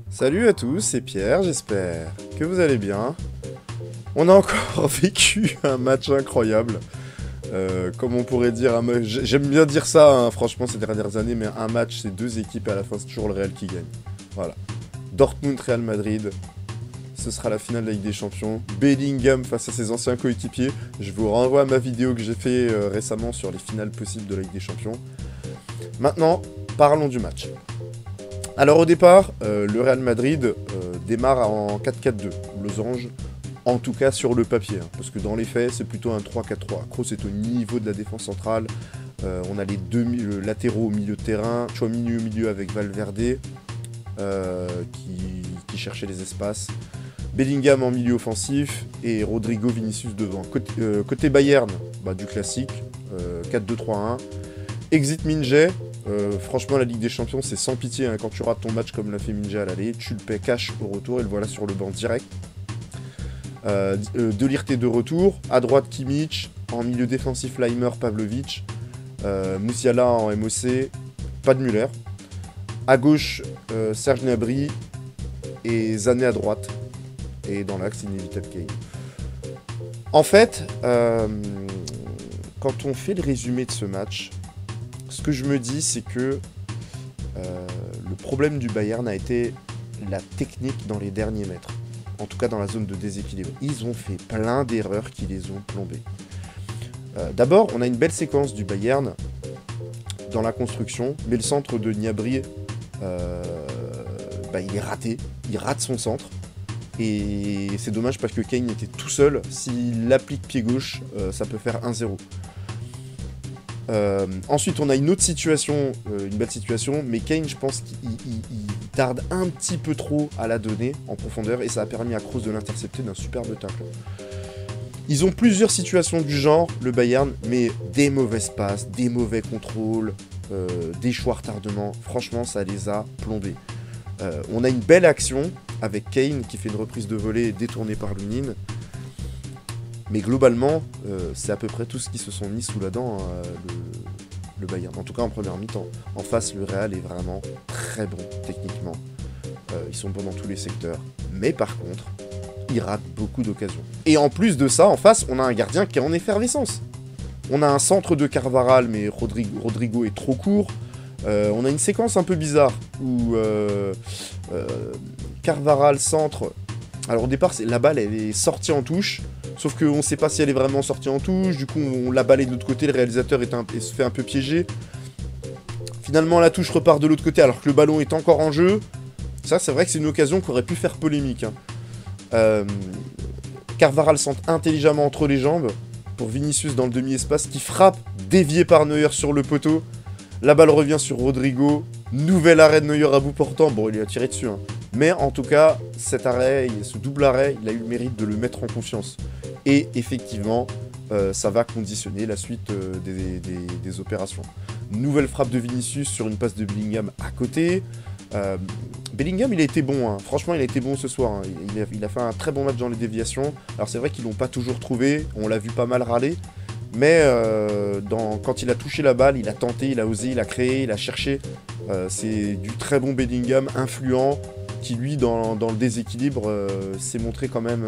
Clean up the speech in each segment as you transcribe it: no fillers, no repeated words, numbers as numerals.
Salut à tous, c'est Pierre, j'espère que vous allez bien. On a encore vécu un match incroyable. Comme on pourrait dire, j'aime bien dire ça, hein, franchement, ces dernières années, mais un match, c'est deux équipes et à la fin, c'est toujours le Real qui gagne. Voilà. Dortmund-Real Madrid, ce sera la finale de la Ligue des Champions. Bellingham face à ses anciens coéquipiers. Je vous renvoie à ma vidéo que j'ai fait récemment sur les finales possibles de la Ligue des Champions. Maintenant, parlons du match. Alors au départ, le Real Madrid démarre en 4-4-2, losange, en tout cas sur le papier, hein, parce que dans les faits, c'est plutôt un 3-4-3. Kroos est au niveau de la défense centrale, on a les deux latéraux au milieu de terrain, Tchouaméni au milieu avec Valverde, qui cherchait les espaces, Bellingham en milieu offensif, et Rodrigo Vinicius devant. Côté Bayern, du classique, 4-2-3-1, exit Minje. Franchement, la Ligue des Champions, c'est sans pitié, hein. Quand tu rates ton match comme l'a fait Minje à l'aller, tu le paies cash au retour et le voilà sur le banc direct. De Ligt de retour, à droite Kimmich, en milieu défensif Leimer, Pavlovic, Musiala en MOC, pas de Müller. À gauche, Serge Gnabry et Sané à droite. Et dans l'axe, inévitable Kane. En fait, quand on fait le résumé de ce match, ce que je me dis, c'est que le problème du Bayern a été la technique dans les derniers mètres. En tout cas, dans la zone de déséquilibre. Ils ont fait plein d'erreurs qui les ont plombés. D'abord, on a une belle séquence du Bayern dans la construction, mais le centre de Gnabry, il est raté. Il rate son centre. Et c'est dommage parce que Kane était tout seul. S'il applique pied gauche, ça peut faire 1-0. Ensuite, on a une autre situation, une belle situation, mais Kane, je pense qu'il tarde un petit peu trop à la donner en profondeur et ça a permis à Kroos de l'intercepter d'un superbe tacle. Ils ont plusieurs situations du genre, le Bayern, mais des mauvaises passes, des mauvais contrôles, des choix retardement. Franchement, ça les a plombés. On a une belle action avec Kane qui fait une reprise de volée détournée par Lunin. Mais globalement, c'est à peu près tout ce qui se sont mis sous la dent, le Bayern. En tout cas, en première mi-temps. En face, le Real est vraiment très bon techniquement. Ils sont bons dans tous les secteurs. Mais par contre, ils ratent beaucoup d'occasions. Et en plus de ça, en face, on a un gardien qui est en effervescence. On a un centre de Carvajal, mais Rodrigo est trop court. On a une séquence un peu bizarre où Carvajal centre. Alors au départ, la balle, elle est sortie en touche. Sauf qu'on ne sait pas si elle est vraiment sortie en touche. Du coup, on l'a balayé de l'autre côté. Le réalisateur se fait un peu piéger. Finalement, la touche repart de l'autre côté alors que le ballon est encore en jeu. Ça, c'est vrai que c'est une occasion qui aurait pu faire polémique, hein. Carvajal centre intelligemment entre les jambes pour Vinicius dans le demi-espace qui frappe, dévié par Neuer sur le poteau. La balle revient sur Rodrigo. Nouvel arrêt de Neuer à bout portant. Bon, il a tiré dessus, hein. Mais en tout cas, cet arrêt, ce double arrêt, il a eu le mérite de le mettre en confiance. Et effectivement, ça va conditionner la suite des opérations. Nouvelle frappe de Vinicius sur une passe de Bellingham à côté. Bellingham, il a été bon, hein. Franchement, il a été bon ce soir, hein. Il a fait un très bon match dans les déviations. Alors c'est vrai qu'ils l'ont pas toujours trouvé, on l'a vu pas mal râler. Mais quand il a touché la balle, il a tenté, il a osé, il a créé, il a cherché. C'est du très bon Bellingham, influent, qui lui, dans le déséquilibre, s'est montré quand même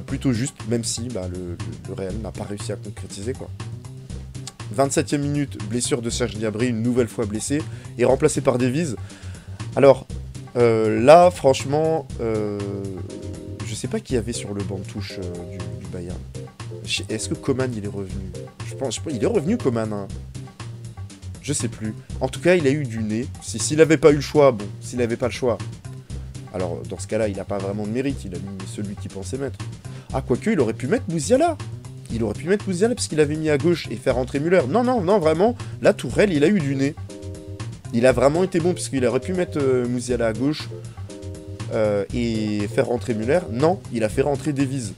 plutôt juste, même si le Real n'a pas réussi à concrétiser, quoi. 27e minute, blessure de Serge Gnabry, une nouvelle fois blessé, et remplacé par Davies. Alors, là, franchement, je sais pas qui y avait sur le banc de touche du Bayern. Est-ce que Coman, il est revenu? Je pense il est revenu, Coman, hein. Je sais plus. En tout cas, il a eu du nez. S'il n'avait pas eu le choix, bon, s'il n'avait pas le choix. Alors, dans ce cas-là, il n'a pas vraiment de mérite. Il a mis celui qu'il pensait mettre. Ah, quoique, il aurait pu mettre Musiala. Il aurait pu mettre Musiala parce qu'il avait mis à gauche et faire rentrer Müller. Non, non, non, vraiment. Là, Tourelle, il a eu du nez. Il a vraiment été bon puisqu'il aurait pu mettre Musiala à gauche et faire rentrer Müller. Non, il a fait rentrer Davies.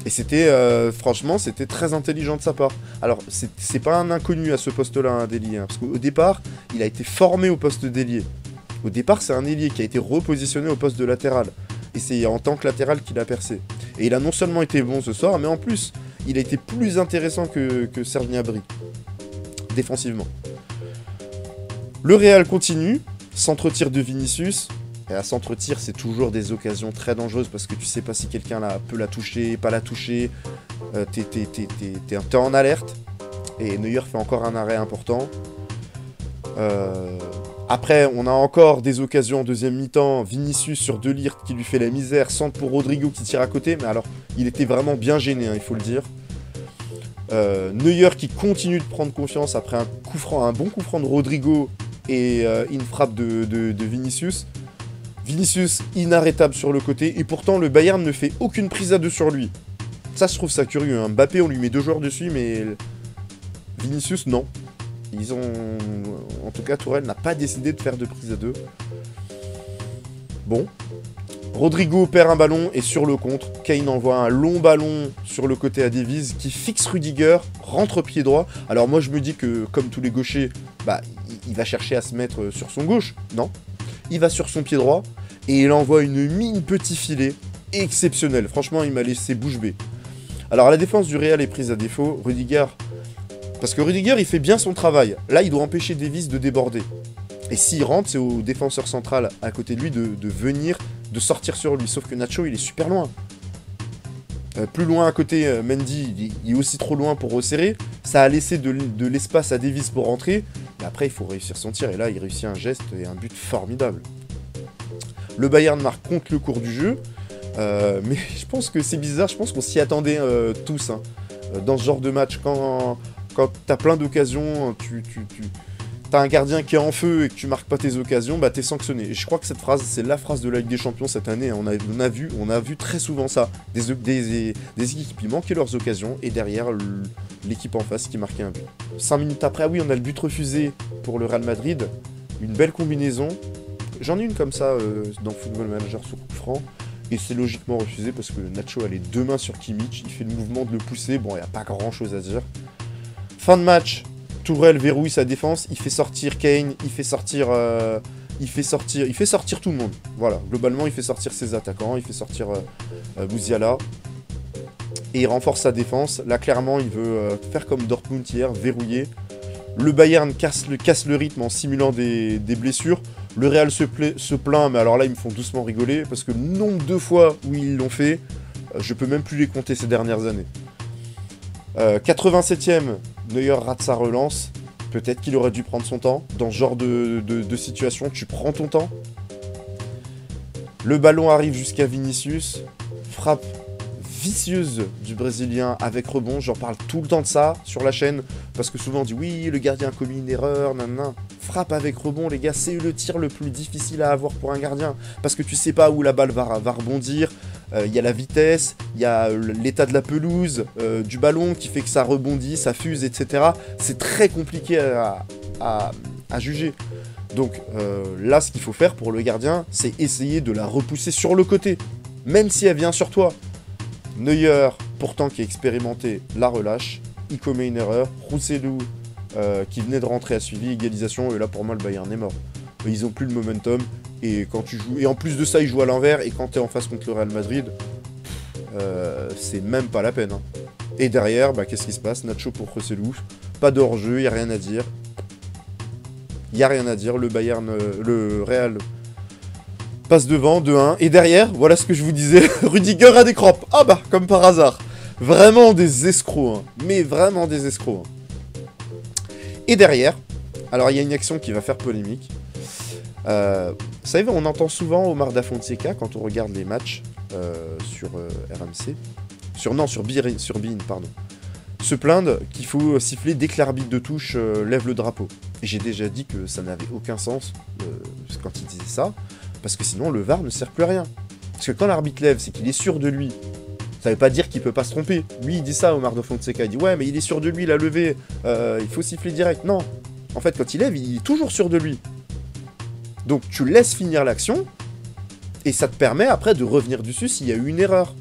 Et c'était, franchement, c'était très intelligent de sa part. Alors, c'est pas un inconnu à ce poste-là, un d'ailier, hein, parce qu'au départ, il a été formé au poste d'ailier. Au départ, c'est un ailier qui a été repositionné au poste de latéral. Et c'est en tant que latéral qu'il a percé. Et il a non seulement été bon ce soir, mais en plus, il a été plus intéressant que Serge Gnabry, défensivement. Le Real continue. Centre-tir de Vinicius. Et à centre-tir, c'est toujours des occasions très dangereuses parce que tu sais pas si quelqu'un peut la toucher, pas la toucher. T'es en alerte. Et Neuer fait encore un arrêt important. Après, on a encore des occasions en deuxième mi-temps. Vinicius sur De Ligt qui lui fait la misère. Centre pour Rodrigo qui tire à côté. Mais alors, il était vraiment bien gêné, hein, il faut le dire. Neuer qui continue de prendre confiance après un bon coup franc de Rodrigo et une frappe de Vinicius. Vinicius inarrêtable sur le côté. Et pourtant, le Bayern ne fait aucune prise à deux sur lui. Ça, je trouve ça curieux. Hein. Mbappé, on lui met 2 joueurs dessus, mais Vinicius, non. En tout cas, Tourelle n'a pas décidé de faire de prise à 2. Bon. Rodrigo perd un ballon et sur le contre, Kane envoie un long ballon sur le côté à Davies qui fixe Rudiger, rentre pied droit. Alors moi je me dis que comme tous les gauchers, bah il va chercher à se mettre sur son gauche. Non. Il va sur son pied droit et il envoie une mine petit filet exceptionnelle. Franchement, il m'a laissé bouche bée. Alors la défense du Real est prise à défaut. Rudiger... Parce que Rudiger, il fait bien son travail. Là, il doit empêcher Davies de déborder. Et s'il rentre, c'est au défenseur central à côté de lui de venir, de sortir sur lui. Sauf que Nacho, il est super loin. Plus loin à côté, Mendy, il est aussi trop loin pour resserrer. Ça a laissé de l'espace à Davies pour rentrer. Mais après, il faut réussir son tir. Et là, il réussit un geste et un but formidable. Le Bayern marque contre le cours du jeu. Mais je pense que c'est bizarre. Je pense qu'on s'y attendait tous. Hein. Dans ce genre de match, quand t'as plein d'occasions, t'as un gardien qui est en feu et que tu marques pas tes occasions, bah t'es sanctionné. Et je crois que cette phrase, c'est la phrase de la Ligue des Champions cette année. On a vu très souvent ça. Des équipes qui manquaient leurs occasions et derrière l'équipe en face qui marquait un but. 5 minutes après, oui, on a le but refusé pour le Real Madrid. Une belle combinaison. J'en ai une comme ça dans Football Manager sur coup franc. Et c'est logiquement refusé parce que Nacho a les 2 mains sur Kimmich. Il fait le mouvement de le pousser. Bon, il n'y a pas grand chose à dire. Fin de match, Tourelle verrouille sa défense, il fait sortir Kane, il fait sortir tout le monde. Voilà, globalement, il fait sortir ses attaquants, il fait sortir Musiala. Et il renforce sa défense. Là, clairement, il veut faire comme Dortmund hier, verrouiller. Le Bayern casse le rythme en simulant des blessures. Le Real se plaint, mais alors là, ils me font doucement rigoler, parce que le nombre de fois où ils l'ont fait, je peux même plus les compter ces dernières années. 87e, Neuer rate sa relance. Peut-être qu'il aurait dû prendre son temps. Dans ce genre de situation, tu prends ton temps. Le ballon arrive jusqu'à Vinicius. Frappe vicieuse du Brésilien avec rebond. J'en parle tout le temps de ça sur la chaîne. Parce que souvent on dit oui, le gardien a commis une erreur, nanana. Frappe avec rebond, les gars, c'est le tir le plus difficile à avoir pour un gardien. Parce que tu sais pas où la balle va rebondir. Il y a la vitesse, il y a l'état de la pelouse, du ballon qui fait que ça rebondit, ça fuse, etc. C'est très compliqué à juger. Donc là, ce qu'il faut faire pour le gardien, c'est essayer de la repousser sur le côté. Même si elle vient sur toi. Neuer, pourtant qui est expérimenté, la relâche. Il commet une erreur. Rousselou, qui venait de rentrer, a suivi égalisation. Et là, pour moi, le Bayern est mort. Ils ont plus le momentum. Et quand tu joues, et en plus de ça, ils jouent à l'envers. Et quand tu es en face contre le Real Madrid, c'est même pas la peine. Hein. Et derrière, bah, qu'est-ce qui se passe? Nacho pour Rousselou. Pas de hors-jeu, il n'y a rien à dire. Il n'y a rien à dire. Le Bayern, le Real passe devant, 2-1. Et derrière, voilà ce que je vous disais. Rudiger a des croppes. Ah bah, comme par hasard. Vraiment des escrocs. Hein. Mais vraiment des escrocs. Hein. Et derrière, alors il y a une action qui va faire polémique. Vous savez, on entend souvent Omar Da Fonseca quand on regarde les matchs sur RMC, sur beIN, pardon, se plaindre qu'il faut siffler dès que l'arbitre de touche lève le drapeau. Et j'ai déjà dit que ça n'avait aucun sens quand il disait ça, parce que sinon le VAR ne sert plus à rien. Parce que quand l'arbitre lève, c'est qu'il est sûr de lui. Ça veut pas dire qu'il peut pas se tromper. Lui, il dit ça, Omar Da Fonseca, il dit ouais, mais il est sûr de lui, il a levé, il faut siffler direct. Non, en fait, quand il lève, il est toujours sûr de lui. Donc tu laisses finir l'action, et ça te permet après de revenir dessus s'il y a eu une erreur.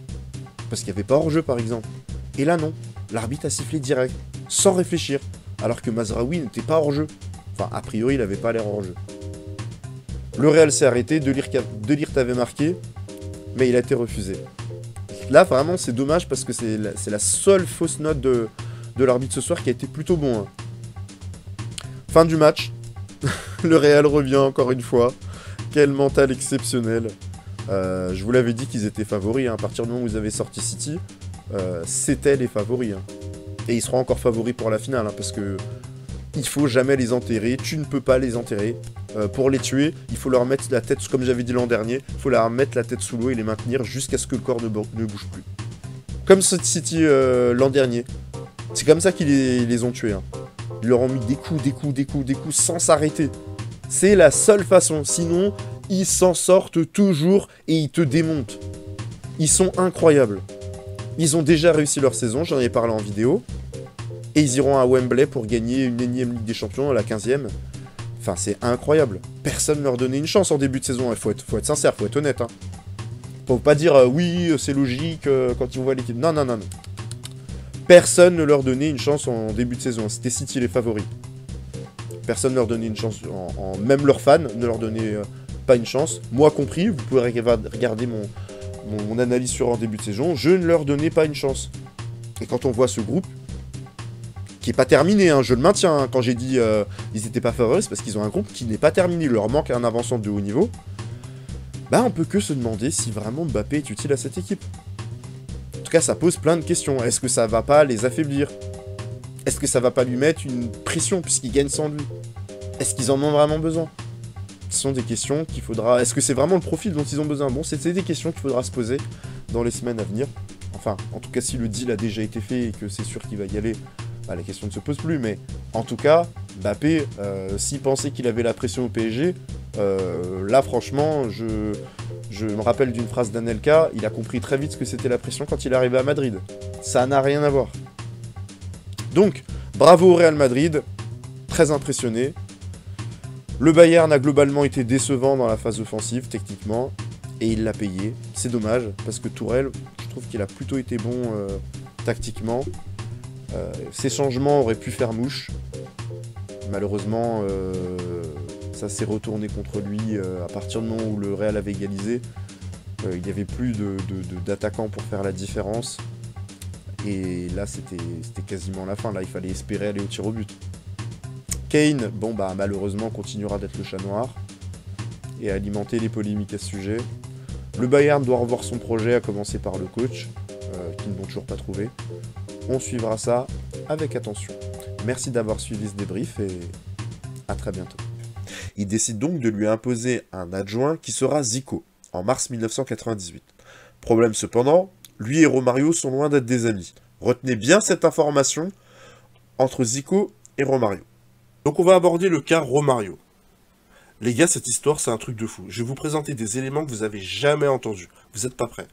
Parce qu'il n'y avait pas hors-jeu par exemple. Et là non, l'arbitre a sifflé direct, sans réfléchir, alors que Mazraoui n'était pas hors-jeu. Enfin, a priori, il n'avait pas l'air hors-jeu. Le Real s'est arrêté, De Ligt avait marqué, mais il a été refusé. Là, vraiment, c'est dommage parce que c'est la seule fausse note de l'arbitre ce soir qui a été plutôt bon. Hein. Fin du match. Le Real revient encore une fois. Quel mental exceptionnel. Je vous l'avais dit qu'ils étaient favoris, hein. À partir du moment où vous avez sorti City, c'était les favoris. Hein. Et ils seront encore favoris pour la finale, hein, parce que il faut jamais les enterrer, tu ne peux pas les enterrer. Pour les tuer, il faut leur mettre la tête, comme j'avais dit l'an dernier, il faut leur mettre la tête sous l'eau et les maintenir jusqu'à ce que le corps ne bouge plus. Comme City l'an dernier. C'est comme ça qu'ils les ont tués. Hein. Ils leur ont mis des coups sans s'arrêter. C'est la seule façon. Sinon, ils s'en sortent toujours et ils te démontent. Ils sont incroyables. Ils ont déjà réussi leur saison, j'en ai parlé en vidéo. Et ils iront à Wembley pour gagner une énième Ligue des Champions, la 15e. Enfin, c'est incroyable. Personne ne leur donnait une chance en début de saison. Il faut être sincère, faut être honnête. Hein. Faut pas dire oui, c'est logique quand ils voient l'équipe. Non. Personne ne leur donnait une chance en début de saison. C'était City les favoris. Personne ne leur donnait une chance. Même leurs fans ne leur donnaient pas une chance. Moi compris, vous pouvez regarder mon analyse sur en début de saison. Je ne leur donnais pas une chance. Et quand on voit ce groupe, qui n'est pas terminé, hein, je le maintiens. Hein, quand j'ai dit ils n'étaient pas favoris, c'est parce qu'ils ont un groupe qui n'est pas terminé. Il leur manque un avançant de haut niveau. Bah, on peut que se demander si vraiment Mbappé est utile à cette équipe. En tout cas, ça pose plein de questions. Est-ce que ça va pas les affaiblir? Est-ce que ça va pas lui mettre une pression puisqu'ils gagnent sans lui? Est-ce qu'ils en ont vraiment besoin? Ce sont des questions qu'il faudra... Est-ce que c'est vraiment le profil dont ils ont besoin? Bon, c'est des questions qu'il faudra se poser dans les semaines à venir. Enfin, en tout cas, si le deal a déjà été fait et que c'est sûr qu'il va y aller, bah, la question ne se pose plus. Mais en tout cas, Mbappé, s'il pensait qu'il avait la pression au PSG, là, franchement, je me rappelle d'une phrase d'Anelka, il a compris très vite ce que c'était la pression quand il est arrivé à Madrid. Ça n'a rien à voir. Donc, bravo au Real Madrid, très impressionné. Le Bayern a globalement été décevant dans la phase offensive, techniquement, et il l'a payé. C'est dommage, parce que Tourelle, je trouve qu'il a plutôt été bon tactiquement. Ses changements auraient pu faire mouche. Malheureusement, ça s'est retourné contre lui à partir du moment où le Real avait égalisé. Il n'y avait plus d'attaquants pour faire la différence. Et là, c'était quasiment la fin. Là, il fallait espérer aller au tir au but. Kane, bon bah malheureusement, continuera d'être le chat noir et alimenter les polémiques à ce sujet. Le Bayern doit revoir son projet, à commencer par le coach, qu'ils n'ont toujours pas trouvé. On suivra ça avec attention. Merci d'avoir suivi ce débrief et à très bientôt. Il décide donc de lui imposer un adjoint qui sera Zico, en mars 1998. Problème cependant, lui et Romario sont loin d'être des amis. Retenez bien cette information entre Zico et Romario. Donc on va aborder le cas Romario. Les gars, cette histoire, c'est un truc de fou. Je vais vous présenter des éléments que vous avez jamais entendus. Vous n'êtes pas prêts?